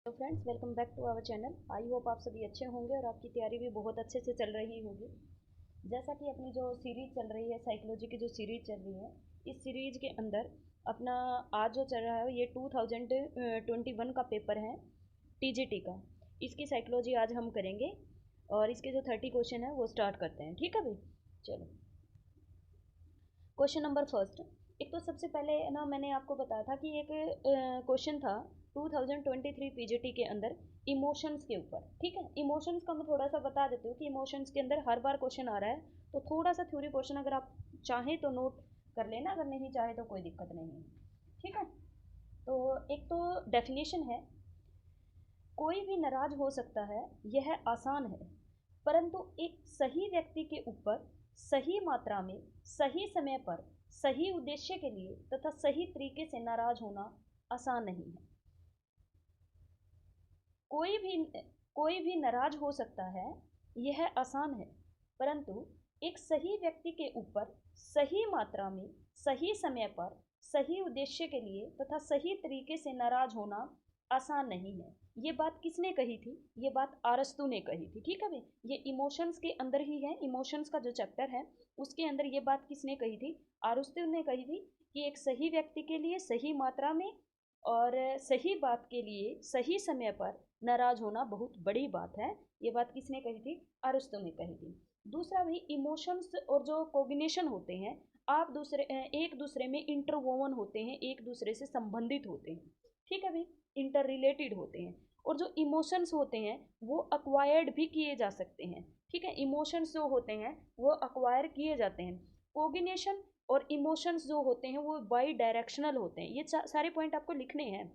तो friends, welcome back to our channel. I hope आप सभी अच्छे होंगे और आपकी तैयारी भी बहुत अच्छे से चल रही होगी। जैसा कि अपनी जो सीरीज चल रही है, साइकोलॉजी की जो सीरीज चल रही है, इस सीरीज के अंदर अपना आज जो चल रहा है ये 2021 का पेपर है, टीजीटी का। इसकी साइकोलॉजी आज हम करेंगे और इसके जो 30 क्वेश्चन है वो स्टार्ट करते हैं। ठीक है भाई, चलो। Question number first. एक तो सबसे पहले ना मैंने आपको बताया था कि एक क्वेश्चन था 2023 पीजीटी के अंदर इमोशंस के ऊपर। ठीक है, इमोशंस का मैं थोड़ा सा बता देती हूँ कि इमोशंस के अंदर हर बार क्वेश्चन आ रहा है, तो थोड़ा सा थ्योरी पोर्शन अगर आप चाहें तो नोट कर लेना, अगर नहीं चाहे तो कोई दिक्कत नहीं है। ठीक है, तो एक तो डेफिनेशन है, कोई भी नाराज हो सकता है, यह आसान है, परंतु एक सही व्यक्ति के ऊपर सही मात्रा में, सही समय पर, सही उद्देश्य के लिए तथा सही तरीके से नाराज होना आसान नहीं है। कोई भी कोई भी नाराज हो सकता है, यह आसान है, परंतु एक सही व्यक्ति के ऊपर सही मात्रा में, सही समय पर, सही उद्देश्य के लिए तथा सही तरीके से नाराज होना आसान नहीं है। ये बात किसने कही थी? ये बात अरस्तू ने कही थी। ठीक है भाई, ये इमोशंस के अंदर ही है, इमोशंस का जो चैप्टर है उसके अंदर ये बात किसने कही थी? अरस्तू ने कही थी कि एक सही व्यक्ति के लिए सही मात्रा में और सही बात के लिए सही समय पर नाराज होना बहुत बड़ी बात है। ये बात किसने कही थी? अरस्तू ने कही थी। दूसरा भाई, इमोशंस और जो कोग्निशन होते हैं, आप एक दूसरे में इंटरवोवन होते हैं, एक दूसरे से संबंधित होते हैं। ठीक है भाई, इंटर रिलेटेड होते हैं। और जो इमोशंस होते हैं वो अक्वायर्ड भी किए जा सकते हैं। ठीक है, इमोशंस जो होते हैं वो अक्वायर किए जाते हैं। कोग्निशन और इमोशंस जो होते हैं वो बाई डायरेक्शनल होते हैं। ये सारे पॉइंट आपको लिखने हैं।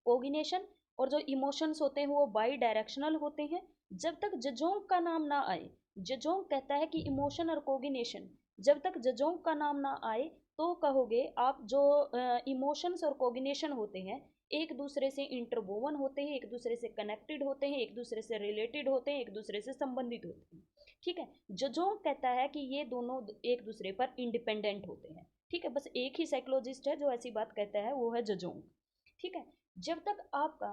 कोग्निशन और जो इमोशंस होते हैं वो बाई डायरेक्शनल होते हैं जब तक जजोंग का नाम ना आए। जजोंग कहता है कि इमोशन और कोग्निशन, जब तक जजोंग का नाम ना आए तो कहोगे आप जो इमोशंस और कोग्निशन होते हैं एक दूसरे से इंटरवोवन होते हैं, एक दूसरे से कनेक्टेड होते हैं, एक दूसरे से रिलेटेड होते हैं, एक दूसरे से संबंधित होते हैं। ठीक है, जजोंग कहता है कि ये दोनों एक दूसरे पर इंडिपेंडेंट होते हैं। ठीक है, बस एक ही साइकोलॉजिस्ट है जो ऐसी बात कहता है, वो है जजोंग। ठीक है, जब तक आपका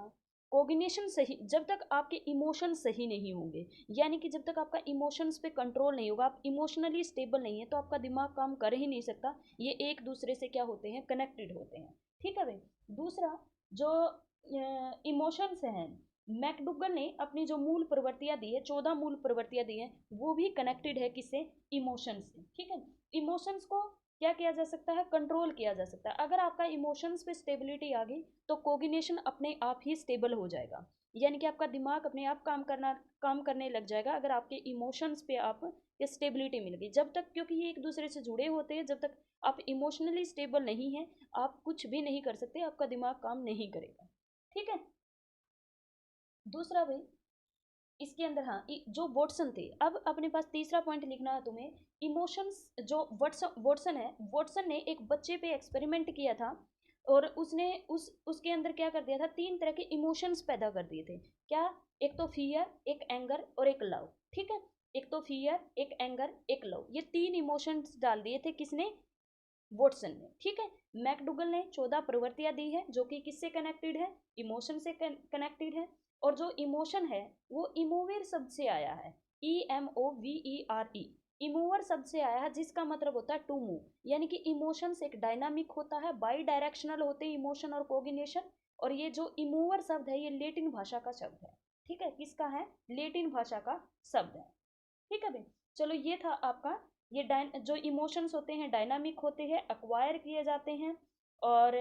कोग्निशन सही, जब तक आपके इमोशन सही नहीं होंगे, यानी कि जब तक आपका इमोशंस पे कंट्रोल नहीं होगा, आप इमोशनली स्टेबल नहीं है, तो आपका दिमाग काम कर ही नहीं सकता। ये एक दूसरे से क्या होते हैं? कनेक्टेड होते हैं। ठीक है भाई। दूसरा, जो इमोशंस हैं, मैकडुगल ने अपनी जो मूल प्रवृत्तियां दी है, 14 मूल प्रवृत्तियां दी हैं, वो भी कनेक्टेड है किससे? इमोशंस से। ठीक है, इमोशंस को क्या किया जा सकता है? कंट्रोल किया जा सकता है। अगर आपका इमोशंस पे स्टेबिलिटी आ गई तो कोग्निशन अपने आप ही स्टेबल हो जाएगा, यानी कि आपका दिमाग अपने आप काम करने लग जाएगा अगर आपके इमोशंस पे आप स्टेबिलिटी मिल गई। जब तक, क्योंकि ये एक दूसरे से जुड़े होते हैं, जब तक आप इमोशनली स्टेबल नहीं हैं आप कुछ भी नहीं कर सकते, आपका दिमाग काम नहीं करेगा। ठीक है। दूसरा भाई, इसके अंदर हाँ, जो वॉटसन थे, अब अपने पास तीसरा पॉइंट लिखना है तुम्हें। इमोशंस, जो वॉटसन वॉटसन है, वॉटसन ने एक बच्चे पे एक्सपेरिमेंट किया था और उसने उसके अंदर क्या कर दिया था? 3 तरह के इमोशंस पैदा कर दिए थे। क्या? एक तो फियर, एक एंगर और एक लव। ठीक है, एक तो फियर, एक एंगर, एक लव, ये 3 इमोशंस डाल दिए थे किसने? वॉटसन ने। ठीक है, मैकडुगल ने 14 प्रवृत्तियां दी है जो कि किससे कनेक्टेड है? इमोशन से कनेक्टेड है। और जो इमोशन है वो इमोवेर शब्द से आया है, EMOVERE, इमूवर शब्द से आया है, जिसका मतलब होता है टू मूव, यानी कि इमोशंस एक डायनामिक होता है, बाई डायरेक्शनल होते हैं इमोशन और कोग्निशन। और ये जो इमूवर शब्द है ये लेटिन भाषा का शब्द है। ठीक है, किसका है? लेटिन भाषा का शब्द है। ठीक है भाई, चलो ये था आपका। ये जो इमोशंस होते हैं डायनामिक होते हैं, अक्वायर किए जाते हैं। और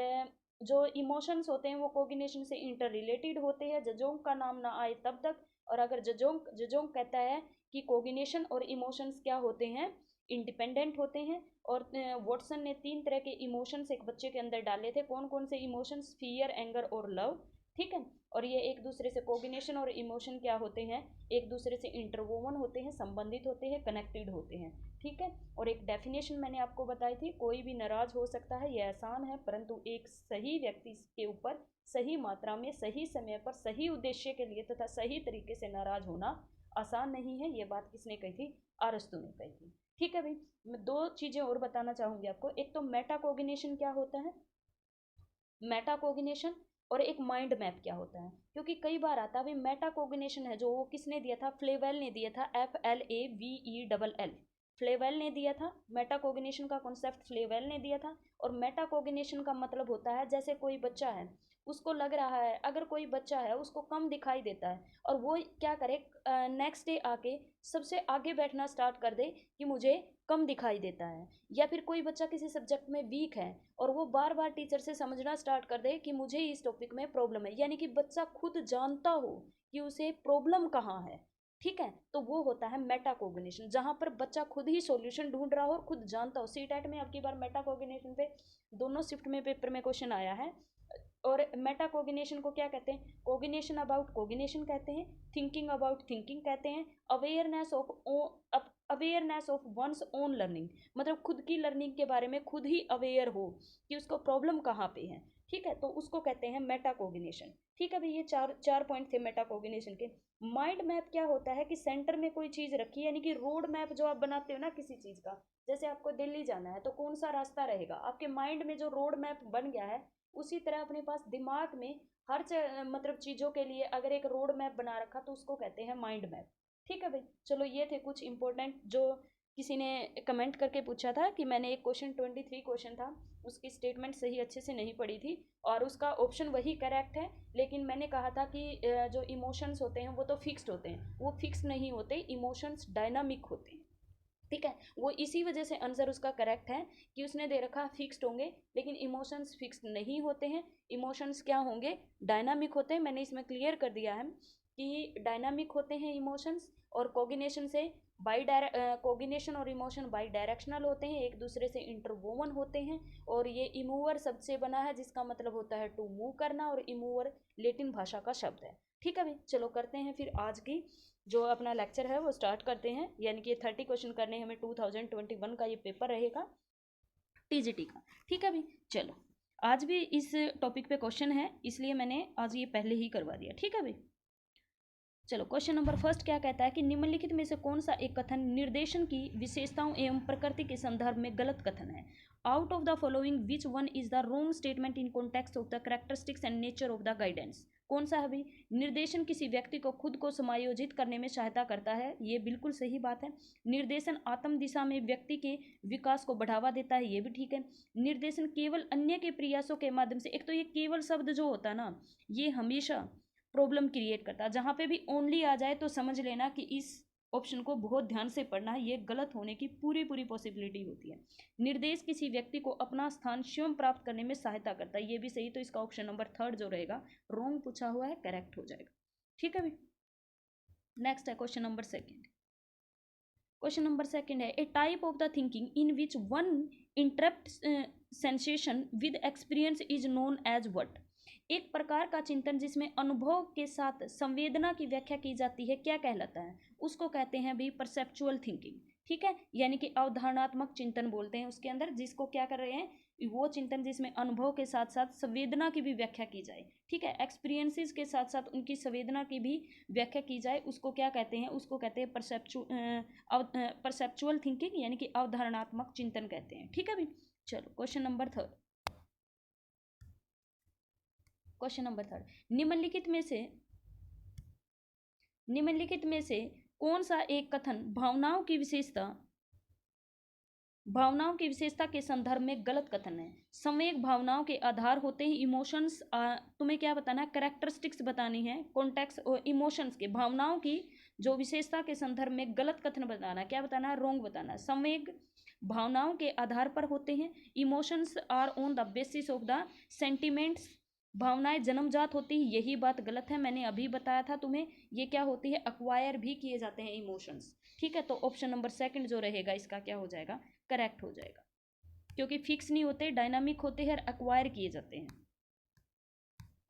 जो इमोशंस होते हैं वो कोग्निशन से इंटर रिलेटेड होते हैं, जजोंग का नाम ना आए तब तक। और अगर जजोंग जजोंग कहता है कि कोग्निशन और इमोशंस क्या होते हैं? इंडिपेंडेंट होते हैं। और वॉटसन ने 3 तरह के इमोशंस एक बच्चे के अंदर डाले थे। कौन कौन से इमोशंस? फियर, एंगर और लव। ठीक है, और ये एक दूसरे से, कोग्निशन और इमोशन क्या होते हैं? एक दूसरे से इंटरवोवन होते हैं, संबंधित होते हैं, कनेक्टेड होते हैं। ठीक है, और एक डेफिनेशन मैंने आपको बताई थी, कोई भी नाराज हो सकता है, यह आसान है, परंतु एक सही व्यक्ति के ऊपर सही मात्रा में, सही समय पर, सही उद्देश्य के लिए तथा सही तरीके से नाराज होना आसान नहीं है। ये बात किसने कही थी? अरस्तु ने कही थी। ठीक है भाई, मैं 2 चीजें और बताना चाहूंगी आपको। एक तो मेटाकोग्निशन क्या होता है? मेटाकोग्निशन, और एक माइंड मैप क्या होता है, क्योंकि कई बार आता है भाई मेटाकोग्निशन है जो वो किसने दिया था, फ्लेवेल ने दिया था, FLAVELL, फ्लेवेल ने दिया था मेटाकोग्निशन का कॉन्सेप्ट, फ्लेवेल ने दिया था। और मेटाकोग्निशन का मतलब होता है जैसे कोई बच्चा है, उसको लग रहा है, अगर कोई बच्चा है उसको कम दिखाई देता है और वो क्या करे, नेक्स्ट डे आके सबसे आगे बैठना स्टार्ट कर दे कि मुझे कम दिखाई देता है। या फिर कोई बच्चा किसी सब्जेक्ट में वीक है और वो बार बार टीचर से समझना स्टार्ट कर दे कि मुझे इस टॉपिक में प्रॉब्लम है, यानी कि बच्चा खुद जानता हो कि उसे प्रॉब्लम कहाँ है। ठीक है, तो वो होता है मेटाकोग्निशन, जहां पर बच्चा खुद ही सॉल्यूशन ढूंढ रहा हो और खुद जानता हो। सीटेट में अब की बार मेटाकोग्निशन पे दोनों शिफ्ट में पेपर में क्वेश्चन आया है। और मेटाकोग्निशन को क्या कहते हैं, कोग्निशन अबाउट कोग्निशन कहते हैं, थिंकिंग अबाउट थिंकिंग कहते हैं, awareness of one's own learning, मतलब खुद की लर्निंग के बारे में खुद ही अवेयर हो कि उसको प्रॉब्लम कहाँ पे है। ठीक है, तो उसको कहते हैं मेटाकोग्निशन। ठीक है भाई, ये चार चार पॉइंट थे मेटाकोग्निशन के। माइंड मैप क्या होता है कि सेंटर में कोई चीज रखी है, यानी कि रोड मैप जो आप बनाते हो ना किसी चीज का, जैसे आपको दिल्ली जाना है तो कौन सा रास्ता रहेगा, आपके माइंड में जो रोड मैप बन गया है, उसी तरह अपने पास दिमाग में हर मतलब चीज़ों के लिए अगर एक रोड मैप बना रखा तो उसको कहते हैं माइंड मैप। ठीक है भाई, चलो ये थे कुछ इंपॉर्टेंट जो किसी ने कमेंट करके पूछा था कि मैंने एक क्वेश्चन 23 क्वेश्चन था उसकी स्टेटमेंट सही अच्छे से नहीं पढ़ी थी और उसका ऑप्शन वही करेक्ट है, लेकिन मैंने कहा था कि जो इमोशंस होते हैं वो तो फिक्स्ड होते हैं, वो फिक्स नहीं होते, इमोशंस डायनामिक होते हैं। ठीक है, वो इसी वजह से आंसर उसका करेक्ट है कि उसने दे रखा फिक्स्ड होंगे, लेकिन इमोशंस फिक्स्ड नहीं होते हैं, इमोशंस क्या होंगे, डायनामिक होते हैं। मैंने इसमें क्लियर कर दिया है कि डायनामिक होते हैं इमोशंस, और कोग्निशन से कोग्निशन और इमोशन बाई डायरेक्शनल होते हैं, एक दूसरे से इंटरवोवन होते हैं। और ये इमूवर शब्द से बना है जिसका मतलब होता है टू मूव करना, और इमूवर लेटिन भाषा का शब्द है। ठीक है भाई, चलो करते हैं फिर आज की जो अपना लेक्चर है वो स्टार्ट करते हैं, यानी कि ये 30 क्वेश्चन करने हमें 2021 का ये पेपर रहेगा टीजीटी का। ठीक है भाई, चलो आज भी इस टॉपिक पे क्वेश्चन है इसलिए मैंने आज ये पहले ही करवा दिया। ठीक है भाई, चलो क्वेश्चन नंबर फर्स्ट क्या कहता है कि निम्नलिखित में से कौन सा एक कथन निर्देशन की विशेषताओं एवं प्रकृति के संदर्भ में गलत कथन है। Out of the following which one is the wrong statement in context of the characteristics and nature of the guidance. कौन सा है भाई, निर्देशन किसी व्यक्ति को खुद को समायोजित करने में सहायता करता है, ये बिल्कुल सही बात है। निर्देशन आत्म दिशा में व्यक्ति के विकास को बढ़ावा देता है, ये भी ठीक है। निर्देशन केवल अन्य के प्रयासों के माध्यम से, एक तो ये केवल शब्द जो होता है ना ये हमेशा प्रॉब्लम क्रिएट करता है, जहाँ पे भी ओनली आ जाए तो समझ लेना कि इस ऑप्शन को बहुत ध्यान से पढ़ना है, ये गलत होने की पूरी पूरी पॉसिबिलिटी होती है। निर्देश किसी व्यक्ति को अपना स्थान स्वयं प्राप्त करने में सहायता करता है, ये भी सही, तो इसका ऑप्शन नंबर थर्ड जो रहेगा रॉन्ग पूछा हुआ है, करेक्ट हो जाएगा। ठीक है भाई, नेक्स्ट है question number second. Question number second है a type of the thinking in which one interrupt sensation with experience is known as what. एक प्रकार का चिंतन जिसमें अनुभव के साथ संवेदना की व्याख्या की जाती है क्या कहलाता है, उसको कहते हैं भी परसेप्चुअल थिंकिंग। ठीक है, यानी कि अवधारणात्मक चिंतन बोलते हैं उसके अंदर, जिसको क्या कर रहे हैं, वो चिंतन जिसमें अनुभव के साथ साथ संवेदना की भी व्याख्या की जाए। ठीक है, एक्सपीरियंसेस के साथ साथ उनकी संवेदना की भी व्याख्या की जाए, उसको क्या कहते हैं, उसको कहते हैं परसेप्चुअल थिंकिंग, यानी कि अवधारणात्मक चिंतन कहते हैं। ठीक है भाई, चलो question number third. Question number third, निम्नलिखित में से कौन सा एक कथन भावनाओं की विशेषता के संदर्भ में गलत कथन है। संवेग भावनाओं के आधार होते हैं, इमोशंस तुम्हें क्या बताना है, कैरेक्टरिस्टिक्स बतानी है, कॉन्टेक्स्ट और इमोशंस के, भावनाओं की जो विशेषता के संदर्भ में गलत कथन बताना है, क्या बताना है, रॉन्ग बताना है। संवेग भावनाओं के आधार पर होते हैं, emotions are on the basis of the sentiments, भावनाएं जन्मजात होती हैं, यही बात गलत है, मैंने अभी बताया था तुम्हें, ये क्या होती है, अक्वायर भी किए जाते हैं इमोशंस। ठीक है, तो ऑप्शन नंबर सेकंड जो रहेगा इसका क्या हो जाएगा, करेक्ट हो जाएगा, क्योंकि फिक्स नहीं होते, डायनामिक होते हैं, अक्वायर किए जाते हैं।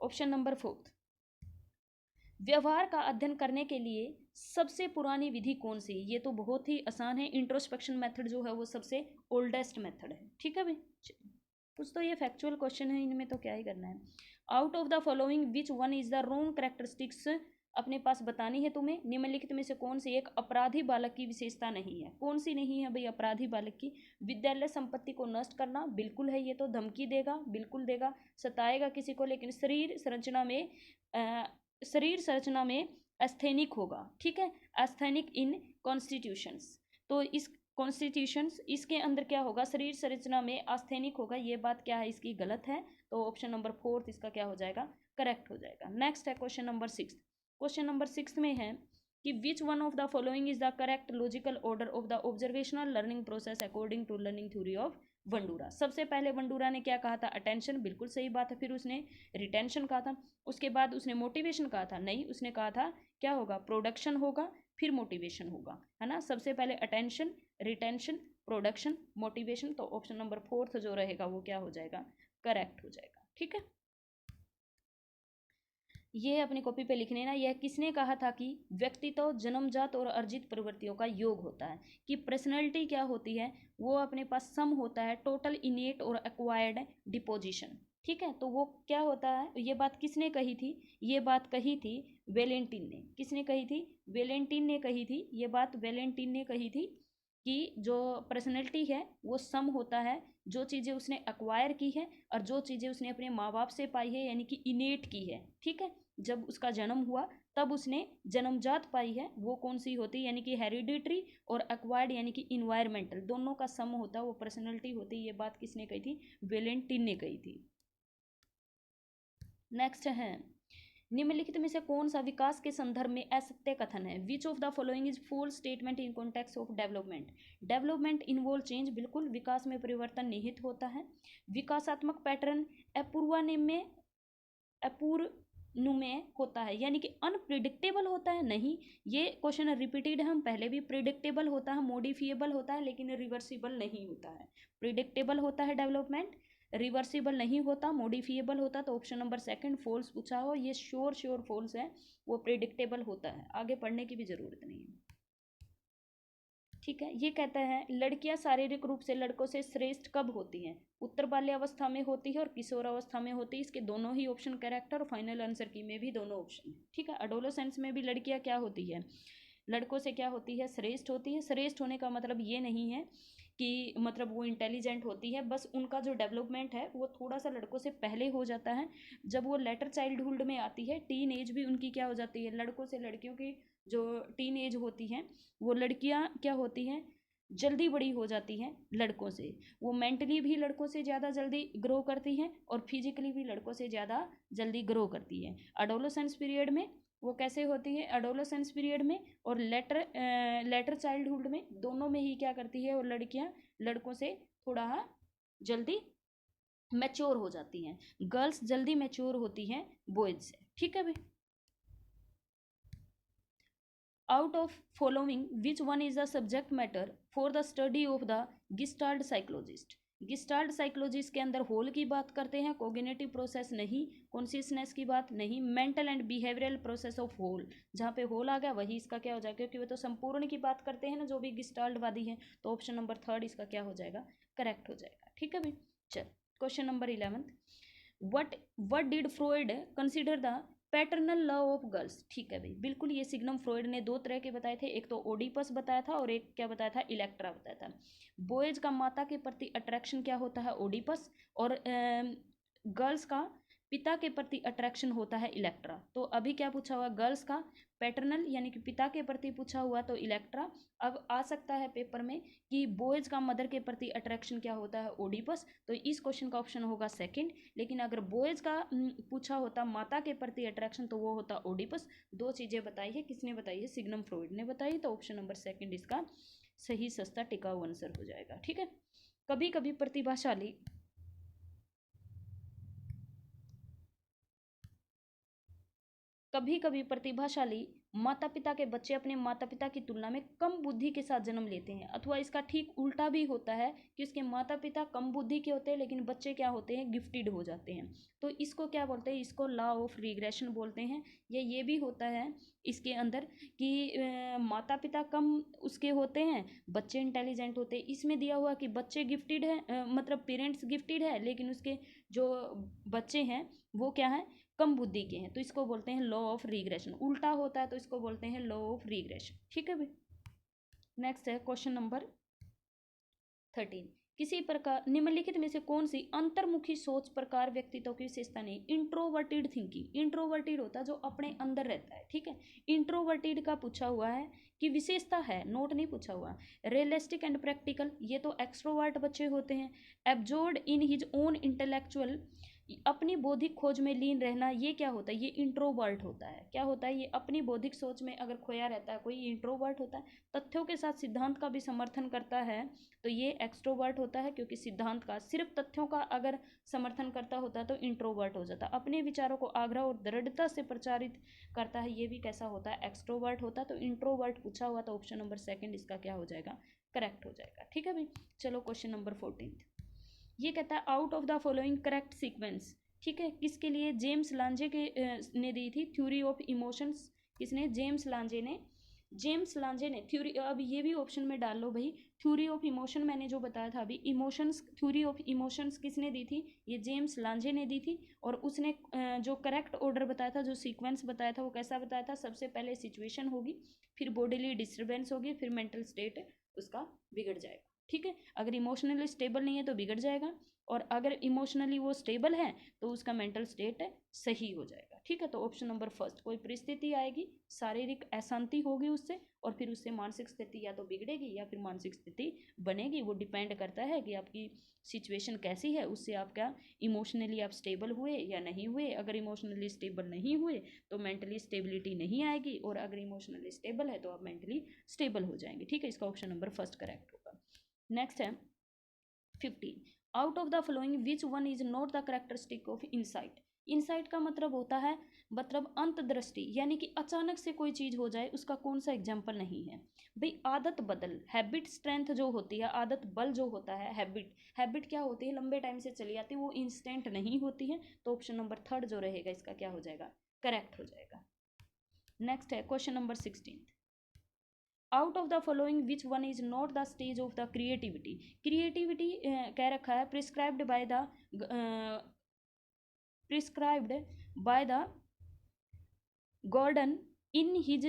ऑप्शन नंबर फोर्थ, व्यवहार का अध्ययन करने के लिए सबसे पुरानी विधि कौन सी, ये तो बहुत ही आसान है, इंट्रोस्पेक्शन मेथड जो है वो सबसे ओल्डेस्ट मेथड है। ठीक है भाई, कुछ तो ये फैक्चुअल क्वेश्चन है, इनमें तो क्या ही करना है। Out of the following which one is the wrong characteristics अपने पास बतानी है तुम्हें। निम्नलिखित में से कौन सी एक अपराधी बालक की विशेषता नहीं है? कौन सी नहीं है भाई अपराधी बालक की? विद्यालय संपत्ति को नष्ट करना, बिल्कुल है ये तो। धमकी देगा, बिल्कुल देगा। सताएगा किसी को, लेकिन शरीर संरचना में एस्थेनिक होगा, ठीक है, एस्थेनिक इन कॉन्स्टिट्यूशंस। तो इस कॉन्स्टिट्यूशंस, इसके अंदर क्या होगा, शरीर संरचना में आस्थेनिक होगा। ये बात क्या है इसकी? गलत है। तो ऑप्शन नंबर 4 इसका क्या हो जाएगा? करेक्ट हो जाएगा। नेक्स्ट है क्वेश्चन नंबर 6। क्वेश्चन नंबर 6 में है कि which one of the following is the correct logical order of the observational learning process according to learning theory of Bandura. सबसे पहले वंडूरा ने क्या कहा था? अटेंशन, बिल्कुल सही बात है। फिर उसने रिटेंशन कहा था। उसके बाद उसने मोटिवेशन कहा था? नहीं, उसने कहा था क्या होगा? प्रोडक्शन होगा, फिर मोटिवेशन होगा, है ना। सबसे पहले अटेंशन, रिटेंशन, प्रोडक्शन, मोटिवेशन। तो ऑप्शन नंबर 4 जो रहेगा वो क्या हो जाएगा? करेक्ट हो जाएगा, ठीक है। ये अपनी कॉपी पे लिख लेना। यह किसने कहा था कि व्यक्तित्व जन्मजात और अर्जित प्रवृत्तियों का योग होता है, कि पर्सनैलिटी क्या होती है, वो अपने पास सम होता है टोटल इनेट और एक्वायर्ड डिपोजिशन, ठीक है। तो वो क्या होता है? ये बात किसने कही थी? ये बात कही थी वेलेंटिन ने। किसने कही थी? वेलेंटिन ने कही थी। ये बात वेलेंटिन ने कही थी कि जो पर्सनैलिटी है वो सम होता है जो चीज़ें उसने एक्वायर की है और जो चीज़ें उसने अपने माँ बाप से पाई है, यानी कि इनेट की है, ठीक है। जब उसका जन्म हुआ तब उसने जन्मजात पाई है, वो कौन सी होती है? यानी कि हेरिडिटरी, और एक्वायर्ड यानी कि इन्वायरमेंटल, दोनों का सम होता है वो पर्सनैलिटी होती है। ये बात किसने कही थी? वेलेंटिन ने कही थी। नेक्स्ट है, निम्नलिखित में से कौन सा विकास के संदर्भ में असत्य कथन है? Which of the following is false statement in context of development? Development involve change, बिल्कुल, विकास में परिवर्तन निहित होता है। विकासात्मक पैटर्न अपूर्वानुमेय होता है, यानी कि अनप्रिडिक्टेबल होता है। नहीं, ये क्वेश्चन रिपीटेड है, हम पहले भी। प्रिडिक्टेबल होता है, मॉडिफिएबल होता है, लेकिन रिवर्सिबल नहीं होता है। प्रिडिक्टेबल होता है डेवलपमेंट, रिवर्सिबल नहीं होता, मॉडिफिएबल होता। तो ऑप्शन नंबर 2 फॉल्स पूछा हो, ये श्योर फॉल्स है। वो प्रिडिक्टेबल होता है, आगे पढ़ने की भी जरूरत नहीं है, ठीक है। ये कहता है लड़कियां शारीरिक रूप से लड़कों से श्रेष्ठ कब होती हैं? उत्तर बाल्यावस्था में होती है और किशोर अवस्था में होती है। इसके दोनों ही ऑप्शन करेक्ट है और फाइनल आंसर की में भी दोनों ऑप्शन, ठीक है। एडोलेसेंस में भी लड़कियां क्या होती है? लड़कों से क्या होती है? श्रेष्ठ होती है। श्रेष्ठ होने का मतलब ये नहीं है कि मतलब वो इंटेलिजेंट होती है, बस उनका जो डेवलपमेंट है वो थोड़ा सा लड़कों से पहले हो जाता है। जब वो लेटर चाइल्डहुड में आती है, टीन एज भी उनकी क्या हो जाती है? लड़कों से लड़कियों की जो टीन एज होती है, वो लड़कियां क्या होती हैं? जल्दी बड़ी हो जाती हैं लड़कों से। वो मेंटली भी लड़कों से ज़्यादा जल्दी ग्रो करती हैं और फिजिकली भी लड़कों से ज़्यादा जल्दी ग्रो करती है। एडोलेसेंस पीरियड में वो कैसे होती है? एडोलेसेंस पीरियड में और लेटर चाइल्डहुड में, दोनों में ही क्या करती है? और लड़कियां लड़कों से थोड़ा जल्दी मैच्योर हो जाती हैं। गर्ल्स जल्दी मैच्योर होती हैं बॉयज से, ठीक है भाई। Out of following which one is the subject matter for the study of the Gestalt psychologist? Gestalt psychologist के अंदर होल की बात करते हैं, कोग्निटिव प्रोसेस नहीं, कॉन्शियसनेस की बात नहीं, mental and behavioural process of whole. जहाँ पे होल आ गया वही इसका क्या हो जाएगा, क्योंकि वे तो संपूर्ण की बात करते हैं ना जो भी गिस्टाल्डवादी है। तो ऑप्शन नंबर 3 इसका क्या हो जाएगा? करेक्ट हो जाएगा, ठीक है भाई। चल, question number 11, what did Freud consider the paternal love of girls? ठीक है भाई, बिल्कुल। ये सिग्मंड फ्रॉइड ने 2 तरह के बताए थे, एक तो ओडिपस बताया था और एक क्या बताया था? इलेक्ट्रा बताया था। बॉयज का माता के प्रति अट्रैक्शन क्या होता है? ओडिपस। और गर्ल्स का पिता के प्रति अट्रैक्शन होता है इलेक्ट्रा। तो अभी क्या पूछा हुआ? गर्ल्स का पैटर्नल यानी कि पिता के प्रति पूछा हुआ, तो इलेक्ट्रा। अब आ सकता है पेपर में कि बॉयज का मदर के प्रति अट्रैक्शन क्या होता है? ओडिपस। तो इस क्वेश्चन का ऑप्शन होगा 2। लेकिन अगर बॉयज का पूछा होता माता के प्रति अट्रैक्शन तो वो होता ओडिपस। 2 चीज़ें बताई है, किसने बताई है? सिग्मंड फ्रॉइड ने बताई। तो ऑप्शन नंबर 2 इसका सही सस्ता टिकाऊ आंसर हो जाएगा, ठीक है। कभी कभी प्रतिभाशाली माता पिता के बच्चे अपने माता पिता की तुलना में कम बुद्धि के साथ जन्म लेते हैं, अथवा इसका ठीक उल्टा भी होता है कि उसके माता पिता कम बुद्धि के होते हैं लेकिन बच्चे क्या होते हैं? गिफ्टेड हो जाते हैं। तो इसको क्या बोलते हैं? इसको लॉ ऑफ रिग्रेशन बोलते हैं। ये भी होता है इसके अंदर कि माता पिता कम उसके होते हैं, बच्चे इंटेलिजेंट होते हैं। इसमें दिया हुआ कि बच्चे गिफ्टेड है, मतलब पेरेंट्स गिफ्टेड है, लेकिन उसके जो बच्चे हैं वो क्या है? कम बुद्धि के हैं, तो इसको बोलते हैं लॉ ऑफ रिग्रेशन। उल्टा होता है तो इसको बोलते हैं लॉ ऑफ रिग्रेशन। ठीक है भाई। नेक्स्ट है क्वेश्चन नंबर 13। किसी प्रकार निम्नलिखित में से कौन सी अंतर्मुखी सोच प्रकार व्यक्तित्व की विशेषता नहीं? Introverted thinking. इंट्रोवर्टेड होता है जो अपने अंदर रहता है, ठीक है। इंट्रोवर्टेड का पूछा हुआ है कि विशेषता है, नोट नहीं पूछा हुआ। रियलिस्टिक एंड प्रैक्टिकल, ये तो एक्सट्रोवर्ट बच्चे होते हैं। Absorbed in his own intellectual, अपनी बौद्धिक खोज में लीन रहना, ये क्या होता है? ये इंट्रोवर्ट होता है। क्या होता है? ये अपनी बौद्धिक सोच में अगर खोया रहता है कोई, इंट्रोवर्ट होता है। तथ्यों के साथ सिद्धांत का भी समर्थन करता है, तो ये एक्सट्रोवर्ट होता है, क्योंकि सिद्धांत का सिर्फ तथ्यों का अगर समर्थन करता होता है तो इंट्रोवर्ट हो जाता है। अपने विचारों को आग्रह और दृढ़ता से प्रचारित करता है, ये भी कैसा होता है? एक्सट्रोवर्ट होता है। तो इंट्रोवर्ट पूछा हुआ, तो ऑप्शन नंबर सेकंड इसका क्या हो जाएगा? करेक्ट हो जाएगा। ठीक है भाई। चलो क्वेश्चन नंबर 14। ये कहता है out of the following correct sequence. ठीक है, किसके लिए? जेम्स लांजे के ने दी थी थ्योरी ऑफ इमोशंस। किसने? जेम्स लांजे ने। जेम्स लांजे ने थ्योरी, अब ये भी ऑप्शन में डाल लो भाई। थ्योरी ऑफ इमोशन मैंने जो बताया था अभी, इमोशंस, थ्योरी ऑफ इमोशंस किसने दी थी? ये जेम्स लांजे ने दी थी। और उसने जो करेक्ट ऑर्डर बताया था, जो सीक्वेंस बताया था, वो कैसा बताया था? सबसे पहले सिचुएशन होगी, फिर बॉडीली डिस्टर्बेंस होगी, फिर मेंटल स्टेट उसका बिगड़ जाएगा। ठीक है, अगर इमोशनली स्टेबल नहीं है तो बिगड़ जाएगा, और अगर इमोशनली वो स्टेबल है तो उसका मेंटल स्टेट सही हो जाएगा। ठीक है, तो ऑप्शन नंबर फर्स्ट, कोई परिस्थिति आएगी, शारीरिक अशांति होगी उससे, और फिर उससे मानसिक स्थिति या तो बिगड़ेगी या फिर मानसिक स्थिति बनेगी। वो डिपेंड करता है कि आपकी सिचुएशन कैसी है, उससे आप क्या इमोशनली आप स्टेबल हुए या नहीं हुए। अगर इमोशनली स्टेबल नहीं हुए तो मेंटली स्टेबिलिटी नहीं आएगी, और अगर इमोशनली स्टेबल है तो आप मेंटली स्टेबल हो जाएंगे। ठीक है, इसका ऑप्शन नंबर फर्स्ट करेक्ट होगा। नेक्स्ट है 15। Out of the following which one is not the characteristic of insight. Insight का मतलब होता है मतलब अंतर्दृष्टि, यानी कि अचानक से कोई चीज हो जाए, उसका कौन सा एग्जाम्पल नहीं है भाई? आदत बदल, हैबिट स्ट्रेंथ जो होती है, आदत बल जो होता है, हैबिट, हैबिट क्या होती है? लंबे टाइम से चली आती है, वो इंस्टेंट नहीं होती है। तो ऑप्शन नंबर थर्ड जो रहेगा इसका क्या हो जाएगा? करेक्ट हो जाएगा। नेक्स्ट है question number 16। Out of the following which one is not the stage of the creativity. Creativity कह रखा है prescribed by the Gordon in his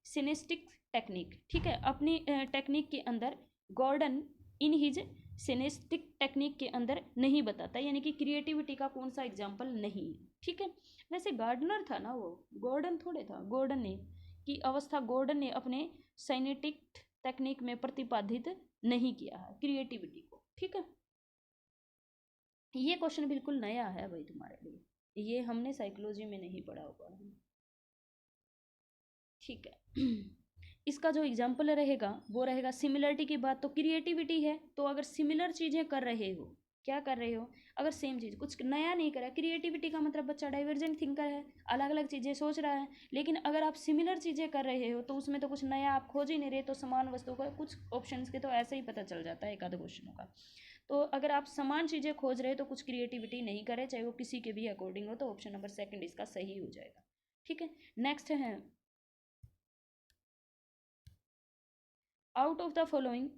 synectic technique. ठीक है, अपनी टेक्निक के अंदर Gordon in his synectic technique के अंदर नहीं बताता, यानी कि क्रिएटिविटी का कौन सा एग्जाम्पल नहीं है। ठीक है, वैसे गार्डनर था ना वो, गॉर्डन थोड़े था। गॉर्डन ने की अवस्था गॉर्डन ने अपने साइनेटिक टेक्निक में प्रतिपादित नहीं किया है क्रिएटिविटी को। ठीक है, ये क्वेश्चन बिल्कुल नया है भाई तुम्हारे लिए, ये हमने साइकोलॉजी में नहीं पढ़ा होगा। ठीक है इसका जो एग्जाम्पल रहेगा वो रहेगा सिमिलरिटी की बात। तो क्रिएटिविटी है, तो अगर सिमिलर चीज़ें कर रहे हो, क्या कर रहे हो? अगर सेम चीज़, कुछ नया नहीं करा। क्रिएटिविटी का मतलब बच्चा डाइवर्जेंट थिंकर है, अलग अलग चीज़ें सोच रहा है। लेकिन अगर आप सिमिलर चीज़ें कर रहे हो तो उसमें तो कुछ नया आप खोज ही नहीं रहे। तो समान वस्तु का कुछ ऑप्शंस के तो ऐसे ही पता चल जाता है एक आधे क्वेश्चनों का। तो अगर आप समान चीज़ें खोज रहे हो तो कुछ क्रिएटिविटी नहीं करे, चाहे वो किसी के भी अकॉर्डिंग हो। तो ऑप्शन नंबर सेकंड इसका सही हो जाएगा। ठीक है, नेक्स्ट है आउट ऑफ द फॉलोइंग।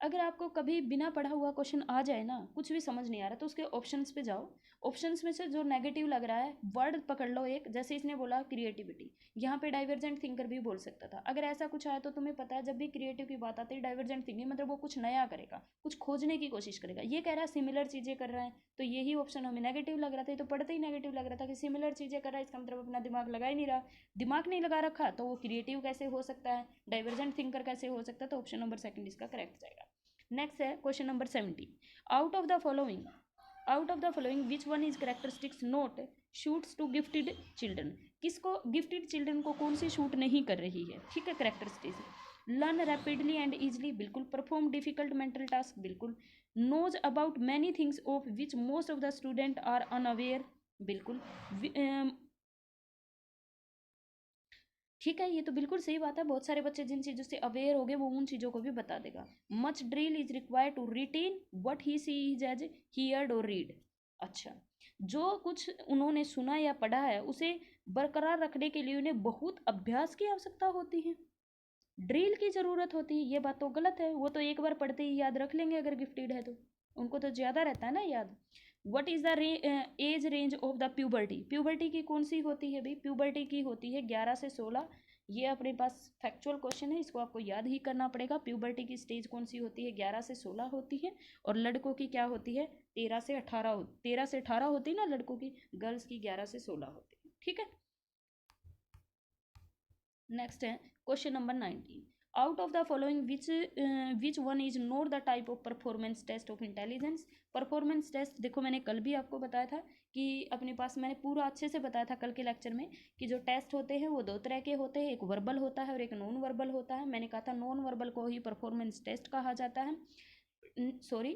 अगर आपको कभी बिना पढ़ा हुआ क्वेश्चन आ जाए ना, कुछ भी समझ नहीं आ रहा, तो उसके ऑप्शंस पे जाओ। ऑप्शंस में से जो नेगेटिव लग रहा है वर्ड पकड़ लो एक। जैसे इसने बोला क्रिएटिविटी, यहाँ पे डाइवर्जेंट थिंकर भी बोल सकता था। अगर ऐसा कुछ आया तो तुम्हें पता है जब भी क्रिएटिव की बात आती है डाइवर्जेंट थिंकिंग मतलब वो कुछ नया करेगा, कुछ खोजने की कोशिश करेगा। ये कह रहा है सिमिलर चीज़ें कर रहा है, तो यही ऑप्शन हमें नेगेटिव लग रहा था। तो पढ़ते ही नेगेटिव लग रहा था कि सिमिलर चीज़ें कर रहा है, इसका मतलब अपना दिमाग लगा ही नहीं रहा। दिमाग नहीं लगा रखा तो वो क्रिएटिव कैसे हो सकता है, डाइवर्जेंट थिंकर कैसे हो सकता है? तो ऑप्शन नंबर सेकंड इसका करेक्ट जाएगा। नेक्स्ट है question number 17। Out of the following which one is characteristics not suits to gifted children. किसको, गिफ्टेड चिल्ड्रन को कौन सी शूट नहीं कर रही है? ठीक है, characteristics learn rapidly and easily, बिल्कुल। परफॉर्म डिफिकल्ट मेंटल टास्क, बिल्कुल। Knows about many things of which most of the student are unaware, बिल्कुल। ठीक है, ये तो बिल्कुल सही बात है। बहुत सारे बच्चे जिन चीज़ों से अवेयर हो गए वो उन चीज़ों को भी बता देगा। Much drill is required to retain what he see is as heard और रीड। अच्छा, जो कुछ उन्होंने सुना या पढ़ा है उसे बरकरार रखने के लिए उन्हें बहुत अभ्यास की आवश्यकता होती है, ड्रिल की ज़रूरत होती है। ये बात तो गलत है, वो तो एक बार पढ़ते ही याद रख लेंगे अगर गिफ्टेड है तो, उनको तो ज़्यादा रहता है ना याद। What is the age range of the puberty, puberty की कौन सी होती है भाई, प्यूबर्टी की होती है 11 से 16। ये अपने पास फैक्चुअल क्वेश्चन है, इसको आपको याद ही करना पड़ेगा। प्यूबर्टी की स्टेज कौन सी होती है, 11 से 16 होती है। और लड़कों की क्या होती है, 13 से 18 13 से 18 होती है ना लड़कों की, गर्ल्स की 11 से 16 होती है। ठीक है, नेक्स्ट है question number 19। Out of the following which one is not the type of performance test of intelligence. Performance test देखो मैंने कल भी आपको बताया था कि अपने पास मैंने पूरा अच्छे से बताया था कल के लेक्चर में कि जो टेस्ट होते हैं वो दो तरह के होते हैं, एक वर्बल होता है और एक नॉन वर्बल होता है। मैंने कहा था नॉन वर्बल को ही परफॉर्मेंस टेस्ट कहा जाता है। सॉरी,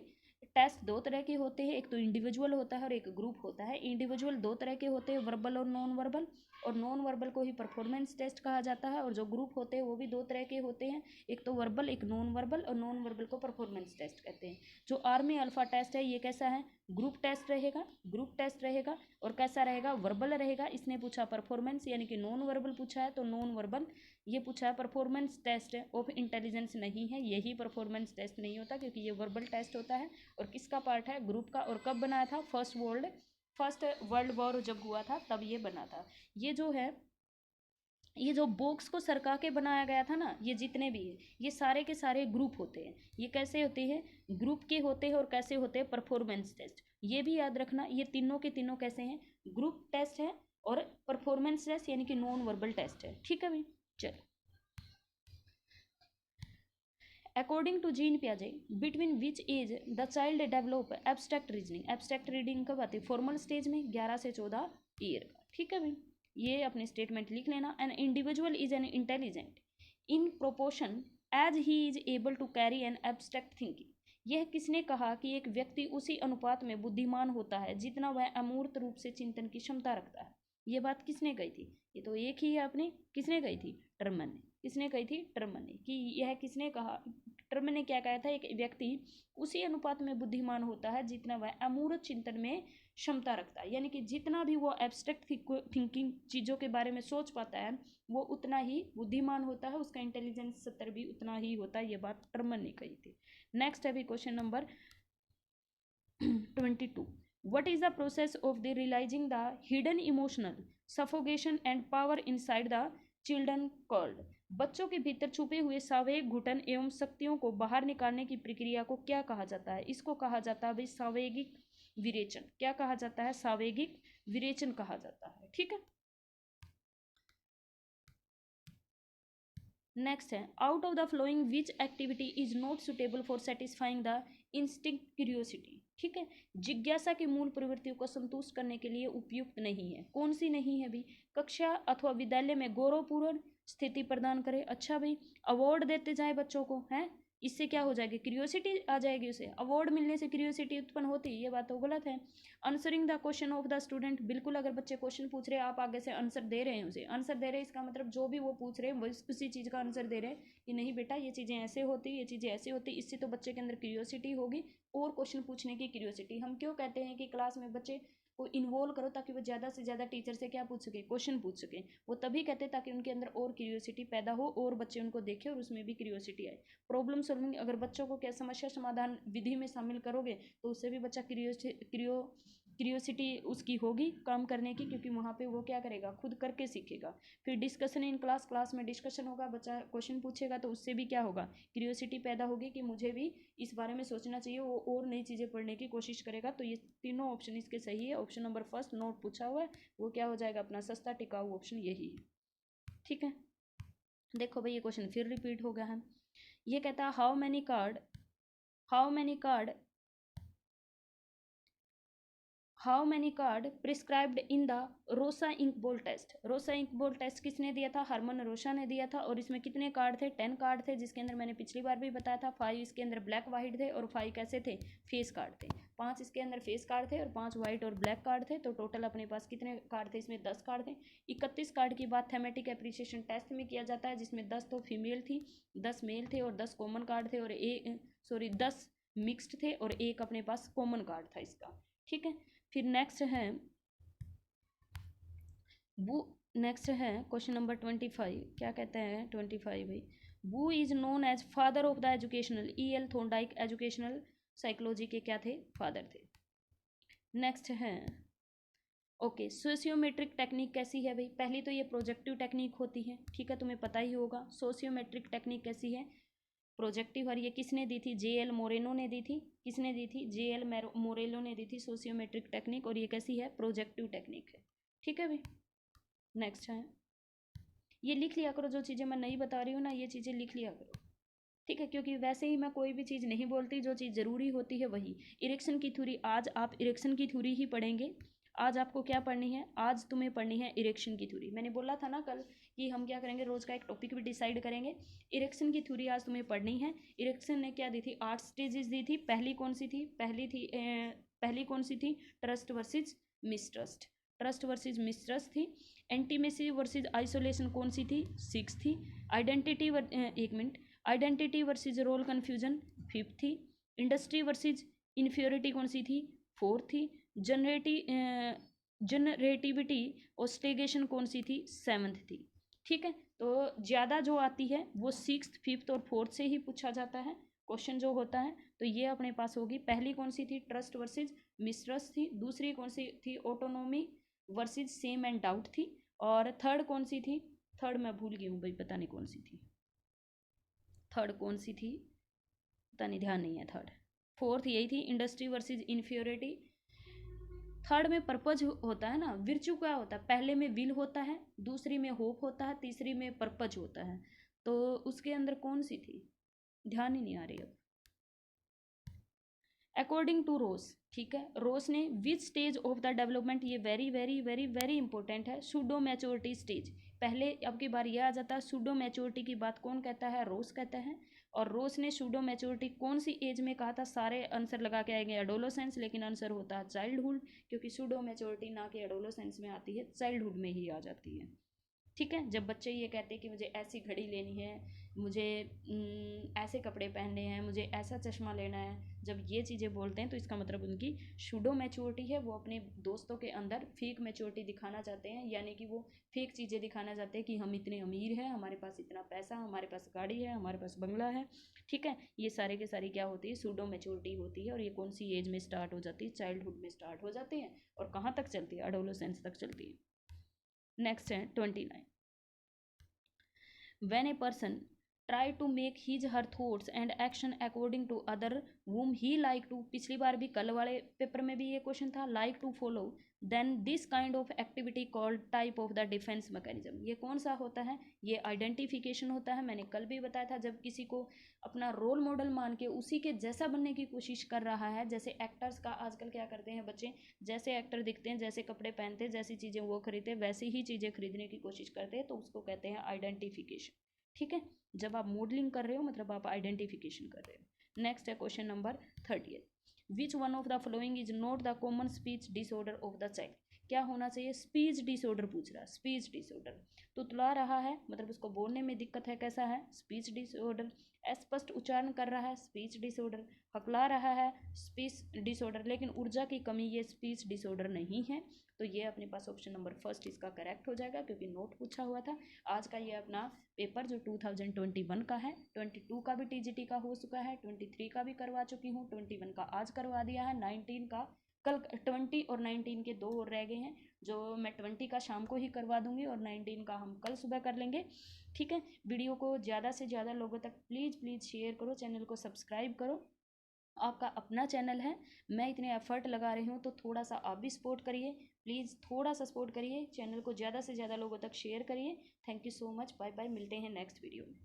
टेस्ट दो तरह के होते हैं, एक तो इंडिविजुअल होता है और एक ग्रुप होता है। इंडिविजुअल दो तरह के होते हैं, वर्बल और नॉन वर्बल, और नॉन वर्बल को ही परफॉर्मेंस टेस्ट कहा जाता है। और जो ग्रुप होते हैं वो भी दो तरह के होते हैं, एक तो वर्बल एक नॉन वर्बल, और नॉन वर्बल को परफॉर्मेंस टेस्ट कहते हैं। जो आर्मी अल्फा टेस्ट है ये कैसा है, ग्रुप टेस्ट रहेगा, ग्रुप टेस्ट रहेगा। और कैसा रहेगा, वर्बल रहेगा। इसने पूछा परफॉर्मेंस यानी कि नॉन वर्बल पूछा है तो नॉन वर्बल। ये पूछा है परफॉर्मेंस टेस्ट ऑफ इंटेलिजेंस नहीं है, यही परफॉर्मेंस टेस्ट नहीं होता क्योंकि ये वर्बल टेस्ट होता है। और किसका पार्ट है, ग्रुप का। और कब बनाया था, फर्स्ट वर्ल्ड वॉर जब हुआ था तब ये बना था। ये जो है, ये जो बॉक्स को सरका के बनाया गया था ना, ये जितने भी हैं ये सारे के सारे ग्रुप होते हैं। ये कैसे होते हैं, ग्रुप के होते हैं। और कैसे होते हैं, परफॉर्मेंस टेस्ट। ये भी याद रखना, ये तीनों के तीनों कैसे हैं, ग्रुप टेस्ट है और परफॉर्मेंस टेस्ट यानी कि नॉन वर्बल टेस्ट है। ठीक है भाई, चलो। अकॉर्डिंग टू जीन पियाजे, between which age the child develop abstract reasoning. Abstract reading कब आती है, फॉर्मल स्टेज में 11 से 14 ईयर का। ठीक है भाई, ये अपने स्टेटमेंट लिख लेना। An individual is an intelligent in proportion as he is able to carry an abstract thinking. यह किसने कहा कि एक व्यक्ति उसी अनुपात में बुद्धिमान होता है जितना वह अमूर्त रूप से चिंतन की क्षमता रखता है। ये बात किसने कही थी, ये तो एक ही है आपने, किसने कही थी, टर्मन ने। किसने कही थी, टर्मन ने। कि यह किसने कहा, टर्मन ने क्या कहा था, एक व्यक्ति उसी अनुपात में बुद्धिमान होता है जितना वह अमूर्त चिंतन में क्षमता रखता है। यानी कि जितना भी वो एब्स्ट्रैक्ट थिंकिंग चीज़ों के बारे में सोच पाता है वो उतना ही बुद्धिमान होता है, उसका इंटेलिजेंस स्तर भी उतना ही होता है। ये बात टर्मन ने कही थी। नेक्स्ट है भी question number 22। What is the process of the realizing the hidden emotional suffocation and power inside the children called? बच्चों के भीतर छुपे हुए सावयिक घुटन एवं शक्तियों को बाहर निकालने की प्रक्रिया को क्या कहा जाता है, इसको कहा जाता है भाई सावेगिक विरेचन। क्या कहा जाता है, सावेगिक विरेचन कहा जाता है। ठीक है, नेक्स्ट है out of the flowing which activity is not suitable for satisfying the instinct curiosity. ठीक है, जिज्ञासा की मूल प्रवृत्तियों को संतुष्ट करने के लिए उपयुक्त नहीं है। कौन सी नहीं है भी, कक्षा अथवा विद्यालय में गौरवपूर्ण स्थिति प्रदान करे। अच्छा भाई, अवार्ड देते जाए बच्चों को, हैं इससे क्या हो जाएगी, क्यूरियोसिटी आ जाएगी उसे। अवार्ड मिलने से क्यूरियोसिटी उत्पन्न होती है, ये बात तो गलत है। Answering the question of the student, बिल्कुल अगर बच्चे क्वेश्चन पूछ रहे हैं आप आगे से आंसर दे रहे हैं, उसे आंसर दे रहे हैं इसका मतलब जो भी वो पूछ रहे हैं वो उसी चीज़ का आंसर दे रहे हैं कि नहीं बेटा ये चीज़ें ऐसे होती, ये चीज़ें ऐसे होती। इससे तो बच्चे के अंदर क्यूरियोसिटी होगी और क्वेश्चन पूछने की क्यूरियोसिटी। हम क्यों कहते हैं कि क्लास में बच्चे को इन्वॉल्व करो ताकि वो ज़्यादा से ज़्यादा टीचर से क्या पूछ सके, क्वेश्चन पूछ सके। वो तभी कहते हैं ताकि उनके अंदर और क्यूरियोसिटी पैदा हो और बच्चे उनको देखें और उसमें भी क्यूरियोसिटी आए। प्रॉब्लम सॉल्विंग, अगर बच्चों को क्या समस्या समाधान विधि में शामिल करोगे तो उससे भी बच्चा क्यूरियोसिटी उसकी होगी काम करने की, क्योंकि वहाँ पे वो क्या करेगा, खुद करके सीखेगा। फिर डिस्कशन इन क्लास, क्लास में डिस्कशन होगा, बच्चा क्वेश्चन पूछेगा तो उससे भी क्या होगा, क्यूरियोसिटी पैदा होगी कि मुझे भी इस बारे में सोचना चाहिए, वो और नई चीज़ें पढ़ने की कोशिश करेगा। तो ये तीनों ऑप्शन इसके सही है। ऑप्शन नंबर फर्स्ट नोट पूछा हुआ है वो क्या हो जाएगा, अपना सस्ता टिकाऊ ऑप्शन यही है। ठीक है, देखो भाई ये क्वेश्चन फिर रिपीट हो गया है। ये कहता है how many card prescribed in the Rorschach inkblot test. Rorschach inkblot test किसने दिया था, हरमन रोसा ने दिया था। और इसमें कितने कार्ड थे, 10 कार्ड थे, जिसके अंदर मैंने पिछली बार भी बताया था 5 इसके अंदर ब्लैक वाइट थे और 5 कैसे थे, फेस कार्ड थे। 5 इसके अंदर फेस कार्ड थे और 5 वाइट और ब्लैक कार्ड थे। तो टोटल अपने पास कितने कार्ड थे, इसमें 10 कार्ड थे। 31 कार्ड की बात थेमेटिक एप्रिसिएशन टेस्ट में किया जाता है, जिसमें 10 तो फीमेल थी, 10 मेल थे और 10 कॉमन कार्ड थे और 10 मिक्स्ड थे और एक अपने पास कॉमन कार्ड था इसका। ठीक है, फिर नेक्स्ट है क्वेश्चन नंबर 25। क्या कहते हैं 25 भाई, वो is known as father of the educational, E.L. Thorndike educational psychology के क्या थे, फादर थे। नेक्स्ट है ओके, सोशियोमेट्रिक टेक्निक कैसी है भाई? पहली तो ये प्रोजेक्टिव टेक्निक होती है, ठीक है, तुम्हें पता ही होगा। सोशियोमेट्रिक टेक्निक कैसी है? प्रोजेक्टिव। और ये किसने दी थी? जे एल मोरेनो ने दी थी। किसने दी थी? जे एल मोरेलो ने दी थी सोशियोमेट्रिक टेक्निक। और ये कैसी है? प्रोजेक्टिव टेक्निक है, ठीक है भाई। नेक्स्ट है, ये लिख लिया करो, जो चीज़ें मैं नहीं बता रही हूँ ना, ये चीज़ें लिख लिया करो, ठीक है, क्योंकि वैसे ही मैं कोई भी चीज़ नहीं बोलती, जो चीज़ ज़रूरी होती है वही। इरेक्शन की थ्योरी, आज आप इरेक्शन की थ्योरी ही पढ़ेंगे। आज आपको क्या पढ़नी है? आज तुम्हें पढ़नी है इरेक्शन की थ्योरी। मैंने बोला था ना कल कि हम क्या करेंगे, रोज़ का एक टॉपिक भी डिसाइड करेंगे। इरेक्शन की थ्योरी आज तुम्हें पढ़नी है। इरेक्शन ने क्या दी थी? 8 स्टेजेस दी थी। पहली कौन सी थी? पहली कौन सी थी? Trust versus mistrust. Trust versus mistrust थी। एंटीमेसी वर्सेज आइसोलेशन कौन सी थी? 6 थी। आइडेंटिटी एक minute, identity versus role confusion 5th थी। इंडस्ट्री वर्सेज इन्फ्योरिटी कौन सी थी? 4th थी। जनरेटिविटी ऑस्टेगेशन कौन सी थी? 7th थी, ठीक है। तो ज़्यादा जो आती है वो 6th, 5th और 4th से ही पूछा जाता है क्वेश्चन जो होता है। तो ये अपने पास होगी। पहली कौन सी थी? ट्रस्ट वर्सेज मिसट्रस्ट थी। दूसरी कौन सी थी? Autonomy versus same and doubt थी। और थर्ड कौन सी थी? थर्ड मैं भूल गई हूँ भाई, पता नहीं कौन सी थी। थर्ड कौन सी थी? पता नहीं, ध्यान नहीं है थर्ड। फोर्थ यही थी, इंडस्ट्री वर्सेज इन्फ्योरिटी। थर्ड में पर्पज होता है ना, विर्चू क्या होता है? पहले में विल होता है, दूसरी में होप होता है, तीसरी में पर्पज होता है। तो उसके अंदर कौन सी थी? ध्यान ही नहीं आ रही अब। अकॉर्डिंग टू रोस, ठीक है, रोस ने which stage of the development, ये very very very very important है, सूडो मैच्योरिटी स्टेज। पहले अब की बार यह आ जाता है, सूडो मैच्योरिटी की बात कौन कहता है? रोस कहता है। और रोस ने सूडो मैच्योरिटी कौन सी एज में कहा था? सारे आंसर लगा के आएंगे एडोलोसेंस, लेकिन आंसर होता है चाइल्डहुड, क्योंकि सूडो मैच्योरिटी ना कि एडोलोसेंस में आती है, चाइल्डहुड में ही आ जाती है, ठीक है। जब बच्चे ये कहते हैं कि मुझे ऐसी घड़ी लेनी है, मुझे ऐसे कपड़े पहनने हैं, मुझे ऐसा चश्मा लेना है, जब ये चीज़ें बोलते हैं तो इसका मतलब उनकी शूडो मैच्योरिटी है। वो अपने दोस्तों के अंदर फेक मैच्योरिटी दिखाना चाहते हैं, यानी कि वो फेक चीज़ें दिखाना चाहते हैं कि हम इतने अमीर हैं, हमारे पास इतना पैसा, हमारे पास गाड़ी है, हमारे पास बंगला है, ठीक है। ये सारे के सारी क्या होती है? शूडो मैच्योरिटी होती है। और ये कौन सी एज में स्टार्ट हो जाती है? चाइल्डहुड में स्टार्ट हो जाती है। और कहाँ तक चलती है? एडोलेसेंस तक चलती है। नेक्स्ट है 29। when a person try to make his her thoughts and action according to other whom he like to, पिछली बार भी कल वाले पेपर में भी ये क्वेश्चन था, like to follow, then this kind of activity called type of the defense mechanism। ये कौन सा होता है? ये आइडेंटिफिकेशन होता है। मैंने कल भी बताया था, जब किसी को अपना रोल मॉडल मान के उसी के जैसा बनने की कोशिश कर रहा है, जैसे एक्टर्स का आजकल क्या करते हैं बच्चे, जैसे एक्टर दिखते हैं, जैसे कपड़े पहनते हैं, जैसी चीज़ें वो खरीदते हैं, वैसी ही चीज़ें खरीदने की कोशिश करते हैं, तो उसको कहते हैं आइडेंटिफिकेशन, ठीक है। जब आप मॉडलिंग कर रहे हो मतलब आप आइडेंटिफिकेशन कर रहे हो। नेक्स्ट है question number 30। Which one of the following is not the common speech disorder of the child? क्या होना चाहिए? स्पीच डिसऑर्डर पूछ रहा है, स्पीच डिसऑर्डर। तुतला रहा है मतलब उसको बोलने में दिक्कत है, कैसा है? Speech disorder. अस्पष्ट उच्चारण कर रहा है, स्पीच डिसऑर्डर। हकला रहा है, स्पीच डिसऑर्डर। लेकिन ऊर्जा की कमी, ये स्पीच डिसऑर्डर नहीं है। तो ये अपने पास ऑप्शन नंबर फर्स्ट इसका करेक्ट हो जाएगा, क्योंकि नोट पूछा हुआ था। आज का ये अपना पेपर जो 2021 का है, 22 का भी टीजीटी का हो चुका है, 23 का भी करवा चुकी हूँ, 21 का आज करवा दिया है, 19 का कल, 20 और 19 के 2 और रह गए हैं, जो मैं 20 का शाम को ही करवा दूंगी और 19 का हम कल सुबह कर लेंगे, ठीक है। वीडियो को ज़्यादा से ज़्यादा लोगों तक प्लीज़ प्लीज़ शेयर करो, चैनल को सब्सक्राइब करो। आपका अपना चैनल है, मैं इतने एफर्ट लगा रही हूँ, तो थोड़ा सा आप भी सपोर्ट करिए, प्लीज़ थोड़ा सा सपोर्ट करिए, चैनल को ज़्यादा से ज़्यादा लोगों तक शेयर करिए। Thank you so much, bye bye, मिलते हैं नेक्स्ट वीडियो में।